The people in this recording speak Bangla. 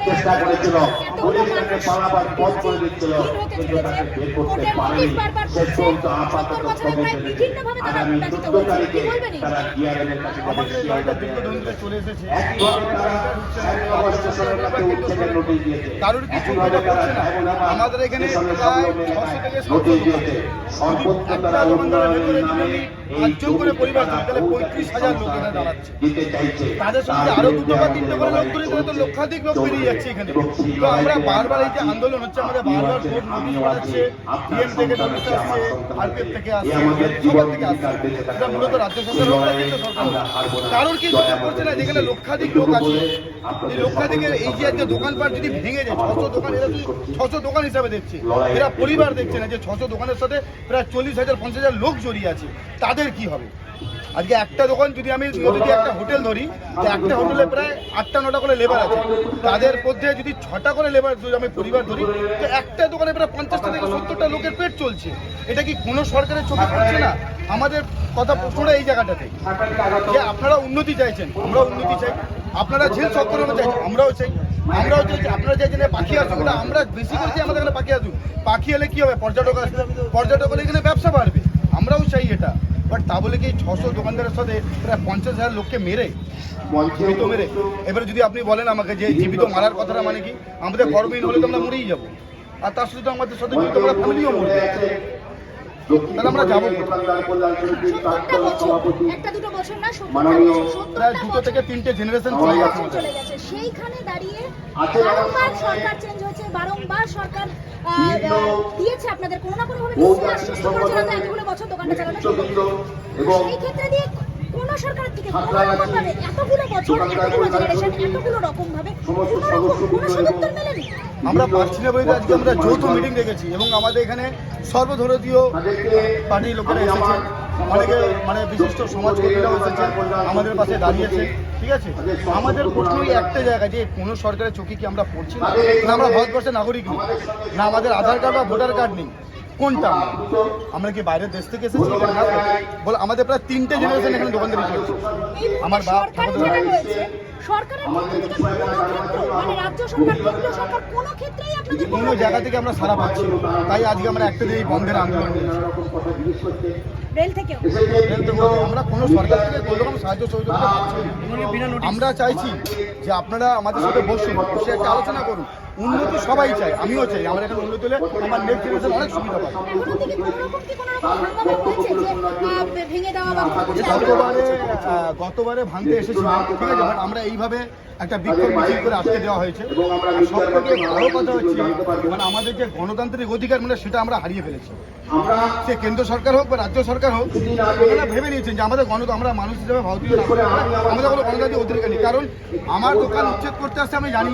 চেষ্টা করেছিল, পুলিশ তাকে পালাবার পথ করে দিচ্ছিল, কিন্তু তাকে বের করতে পারেনি। শেষ পর্যন্ত আপাতত স্থগিত রেখেছে। আগামী 14 তারিখে তারা ডিআরএম-এর কাছে যাবে। একভাবে তারা শ্যামনগর স্টেশনের কাছে উচ্ছেদের নোটিশ দিয়েছে। একইভাবে তারা আমাদের এখানে নোটিশ দিয়েছে। সর্বত্র তারা উন্নয়নের নামে এই করে পরিবার তাহলে 35,000 লোক এখানে দাঁড়াচ্ছে। দিতে চাইছে। তাদের সঙ্গে আরো 2 বা 3 করে লোক ধরে তো লক্ষাধিক লোক বেরিয়ে যাচ্ছে এখানে। তো আমরা বারবার এই যে আন্দোলন হচ্ছে, আমাদের বারবার কোর্ট নোটিশ পাঠাচ্ছে, ডিএম থেকে নোটিশ আসছে, আরপিএফ থেকে আসছে, সবার থেকে আসছে। এটা মূলত রাজ্য সরকার হোক বা কেন্দ্র সরকার হোক, কারোর কি চোখে পড়ছে না যেখানে লক্ষাধিক লোক আছে, এই লক্ষাধিকের এই যে একটা দোকানপাট যদি ভেঙে যায়, 600 দোকান, এরা 600 দোকান হিসাবে দেখছে, এরা পরিবার দেখছে না যে 600 দোকানের সাথে প্রায় 40,000-50,000 লোক জড়িয়ে আছে, তাদের কি হবে? আজকে একটা দোকান যদি আমি যদি একটা হোটেল ধরি, একটা হোটেলে প্রায় 8টা-9টা করে লেবার আছে, তাদের মধ্যে যদি 6টা করে লেবার আমি পরিবার ধরি, তো একটা দোকানে প্রায় 50টা থেকে 70টা লোকের পেট চলছে। এটা কি কোনো সরকারের চোখে পড়ছে না? আমাদের কথা প্রশ্নটা এই জায়গাটাতে যে আপনারা উন্নতি চাইছেন, আমরাও উন্নতি চাই, আপনারা জেল সক্রিয় চাইছেন, আমরাও চাই, চাইছি আপনারা চাইছেন পাখি আসুক, আমরা বেশি করে চাই আমাদের এখানে পাখি আসুক। পাখি এলে কি হবে? পর্যটক আসবে, পর্যটক হলে এখানে ব্যবসা বাড়বে, আমরাও চাই এটা। বাট তা বলে কি 600 দোকানদারের সাথে প্রায় 50,000 লোককে মেরে জীবিত মেরে, এবারে যদি আপনি বলেন আমাকে যে জীবিত মারার কথাটা মানে কি? আমাদের কর্মহীন হলে তো আমরা মরেই যাবো, আর তার সাথে তো আমাদের সাথে জীবিত আমরা ফ্যামিলিও মরবে, তাহলে আমরা যাবো প্রায় 2 থেকে 3টে জেনারেশন চলে গেছে। সেইখানে দাঁড়িয়ে বারংবার সরকার চেঞ্জ হয়েছে, বারংবার সরকার দিয়েছে আপনাদের কোনো না কোনো ভাবে নিশ্চয়ই আশ্বস্ত করেছিল যে এতগুলো বছর দোকানটা চালানো সম্ভব। সেই ক্ষেত্রে দিয়ে কোন সরকারের থেকে কোনো রকম ভাবে এতগুলো বছর, এতগুলো জেনারেশন, এতগুলো রকম ভাবে কোনো সদুত্তর মেলেনি। আমরা পাচ্ছি না বলে আজকে আমরা যৌথ মিটিং রেখেছি এবং আমাদের এখানে সর্বধর্মীয় পার্টির লোকেরা এসেছে, অনেকে মানে বিশিষ্ট সমাজকর্মীরাও এসেছে, আমাদের পাশে দাঁড়িয়েছে। ঠিক আছে, আমাদের প্রশ্নই একটা জায়গায় যে কোনো সরকারের চোখে কি আমরা পড়ছি না? আমরা ভারতবর্ষের নাগরিক নেই, না আমাদের আধার কার্ড বা ভোটার কার্ড নেই, কোনটা? আমরা কি বাইরের দেশ থেকে এসেছি? বলে আমাদের প্রায় 3টে জেনারেশন এখানে দোকানদারি চলছে। আমার বাপ কোনো জায়গা থেকে আমরা সারা পাচ্ছি, তাই আজকে আমরা একটা দিয়ে বন্ধের আন্দোলন নিয়েছি। আমরা কোনো সরকার থেকে কোনো রকম সাহায্য সহযোগিতা পাচ্ছি না। আমরা চাইছি যে আপনারা আমাদের সাথে বসুন, বসে একটা আলোচনা করুন। উন্নতি সবাই চাই, আমিও চাই, আমার এখানে উন্নতি হলে আমার নেক্সট জেনারেশন অনেক সুবিধা পায়। গতবারে ভাঙতে এসেছিলাম, ঠিক আছে, বাট আমরা এইভাবে একটা বিক্ষোভ মিছিল করে আটকে দেওয়া হয়েছে। সব থেকে বড় কথা হচ্ছে মানে আমাদের যে গণতান্ত্রিক অধিকার মানে সেটা আমরা হারিয়ে ফেলেছি। সে কেন্দ্র সরকার হোক বা রাজ্য সরকার হোক, ওনারা ভেবে নিয়েছেন যে আমাদের আমরা মানুষ হিসেবে ভারতীয়, আমাদের কোনো গণতান্ত্রিক অধিকার নেই। কারণ আমার দোকান উচ্ছেদ করতে আসছে আমি জানি